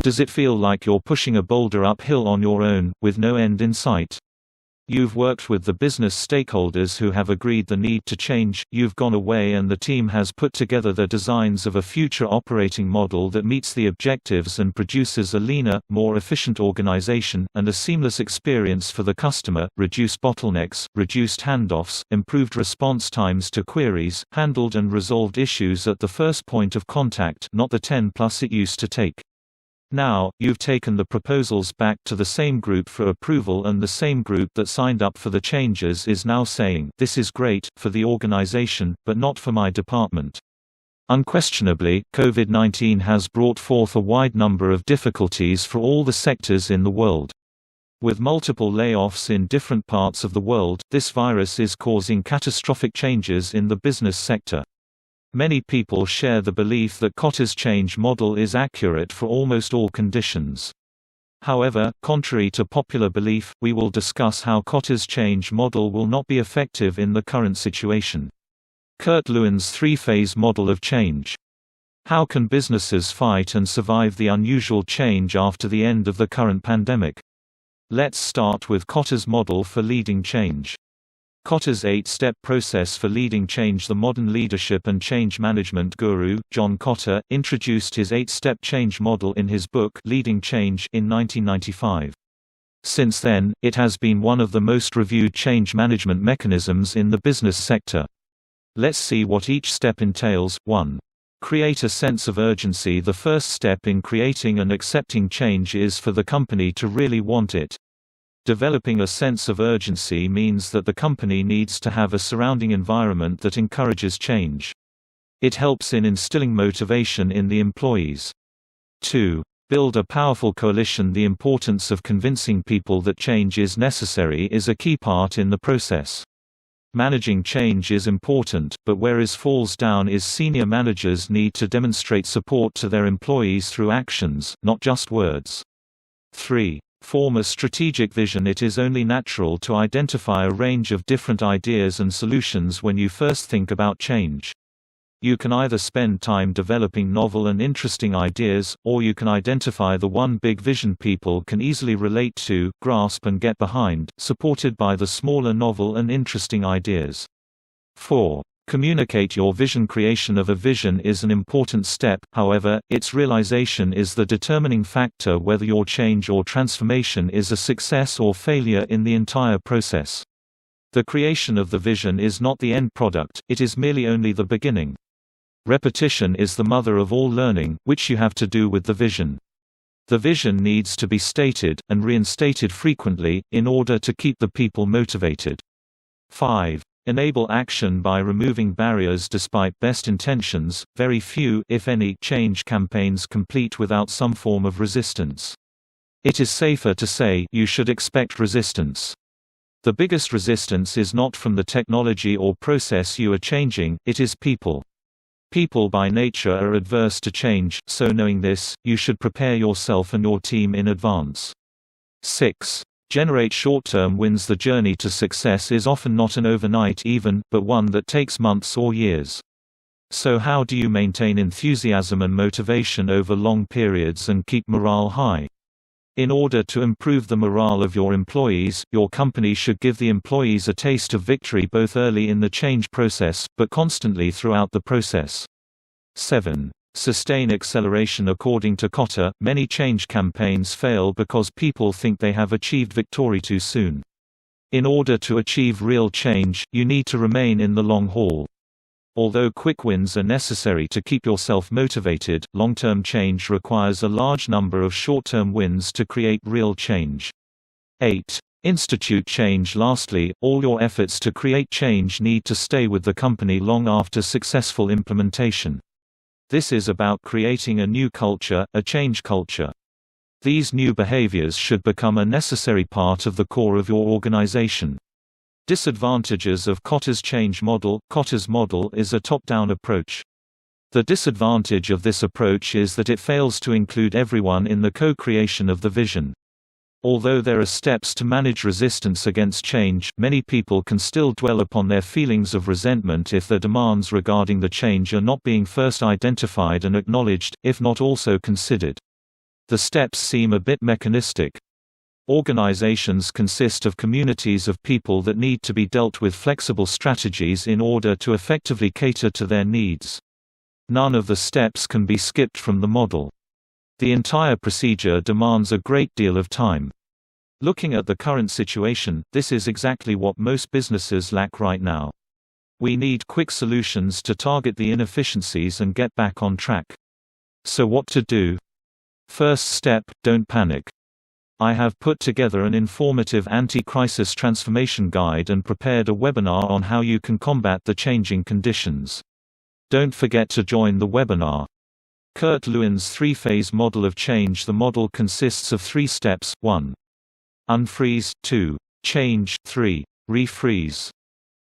Does it feel like you're pushing a boulder uphill on your own, with no end in sight? You've worked with the business stakeholders who have agreed the need to change, you've gone away and the team has put together the designs of a future operating model that meets the objectives and produces a leaner, more efficient organization, and a seamless experience for the customer, reduced bottlenecks, reduced handoffs, improved response times to queries, handled and resolved issues at the first point of contact, not the 10+ it used to take. Now, you've taken the proposals back to the same group for approval and the same group that signed up for the changes is now saying, "This is great, for the organization, but not for my department." Unquestionably, COVID-19 has brought forth a wide number of difficulties for all the sectors in the world. With multiple layoffs in different parts of the world, this virus is causing catastrophic changes in the business sector. Many people share the belief that Cotter's change model is accurate for almost all conditions. However, contrary to popular belief, we will discuss how Cotter's change model will not be effective in the current situation. Lewins' three-phase model of change. How can businesses fight and survive the unusual change after the end of the current pandemic? Let's start with Cotter's model for leading change. Cotter's 8-step process for leading change. The modern leadership and change management guru, John Kotter, introduced his 8-step change model in his book Leading Change in 1995. Since then, it has been one of the most reviewed change management mechanisms in the business sector. Let's see what each step entails. 1. Create a sense of urgency. The first step in creating and accepting change is for the company to really want it. Developing a sense of urgency means that the company needs to have a surrounding environment that encourages change. It helps in instilling motivation in the employees. 2. Build a powerful coalition. The importance of convincing people that change is necessary is a key part in the process. Managing change is important, but where it falls down is senior managers need to demonstrate support to their employees through actions, not just words. 3. Form a strategic vision. It is only natural to identify a range of different ideas and solutions when you first think about change. You can either spend time developing novel and interesting ideas, or you can identify the one big vision people can easily relate to, grasp and get behind, supported by the smaller novel and interesting ideas. 4. Communicate your vision. Creation of a vision is an important step, however, its realization is the determining factor whether your change or transformation is a success or failure in the entire process. The creation of the vision is not the end product, it is merely only the beginning. Repetition is the mother of all learning, which you have to do with the vision. The vision needs to be stated, and reinstated frequently, in order to keep the people motivated. 5. Enable action by removing barriers. Despite best intentions, very few, if any, change campaigns complete without some form of resistance. It is safer to say, you should expect resistance. The biggest resistance is not from the technology or process you are changing, it is people. People by nature are adverse to change, so knowing this, you should prepare yourself and your team in advance. 6. Generate short-term wins. The journey to success is often not an overnight even, but one that takes months or years. So how do you maintain enthusiasm and motivation over long periods and keep morale high? In order to improve the morale of your employees, your company should give the employees a taste of victory both early in the change process, but constantly throughout the process. 7. Sustain acceleration. According to Kotter, many change campaigns fail because people think they have achieved victory too soon. In order to achieve real change, you need to remain in the long haul. Although quick wins are necessary to keep yourself motivated, long-term change requires a large number of short-term wins to create real change. 8. Institute change. Lastly, all your efforts to create change need to stay with the company long after successful implementation. This is about creating a new culture, a change culture. These new behaviors should become a necessary part of the core of your organization. Disadvantages of Cotter's change model. Cotter's model is a top-down approach. The disadvantage of this approach is that it fails to include everyone in the co-creation of the vision. Although there are steps to manage resistance against change, many people can still dwell upon their feelings of resentment if their demands regarding the change are not being first identified and acknowledged, if not also considered. The steps seem a bit mechanistic. Organizations consist of communities of people that need to be dealt with flexible strategies in order to effectively cater to their needs. None of the steps can be skipped from the model. The entire procedure demands a great deal of time. Looking at the current situation, this is exactly what most businesses lack right now. We need quick solutions to target the inefficiencies and get back on track. So what to do? First step, don't panic. I have put together an informative anti-crisis transformation guide and prepared a webinar on how you can combat the changing conditions. Don't forget to join the webinar. Lewins' three-phase model of change. The model consists of 3 steps: 1. Unfreeze, 2. Change, 3. Refreeze.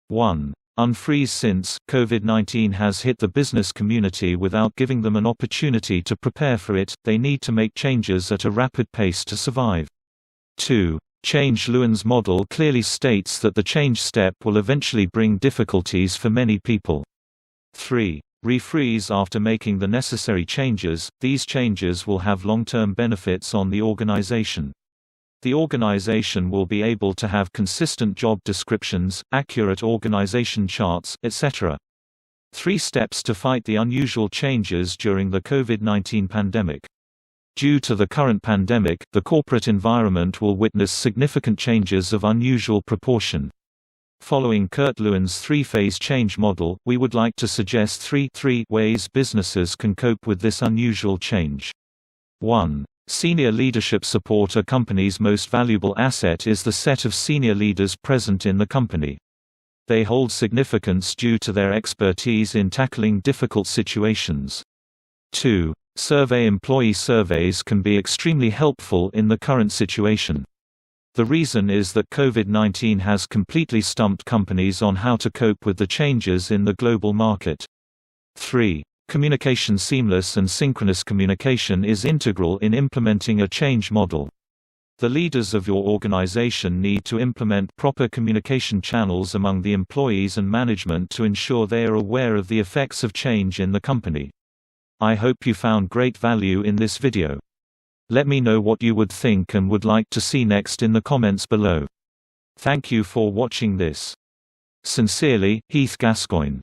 1. Unfreeze. Since COVID-19 has hit the business community without giving them an opportunity to prepare for it, they need to make changes at a rapid pace to survive. 2. Change. Lewins' model clearly states that the change step will eventually bring difficulties for many people. 3. Refreeze. After making the necessary changes, these changes will have long-term benefits on the organization. The organization will be able to have consistent job descriptions, accurate organization charts, etc. 3 steps to fight the unusual changes during the COVID-19 pandemic. Due to the current pandemic, the corporate environment will witness significant changes of unusual proportion. Following Lewins' 3-phase change model, we would like to suggest 3 ways businesses can cope with this unusual change. 1. Senior leadership support. A company's most valuable asset is the set of senior leaders present in the company. They hold significance due to their expertise in tackling difficult situations. 2. Survey. Employee surveys can be extremely helpful in the current situation. The reason is that COVID-19 has completely stumped companies on how to cope with the changes in the global market. 3. Communication. Seamless and synchronous communication is integral in implementing a change model. The leaders of your organization need to implement proper communication channels among the employees and management to ensure they are aware of the effects of change in the company. I hope you found great value in this video. Let me know what you would think and would like to see next in the comments below. Thank you for watching this. Sincerely, Heath Gascoigne.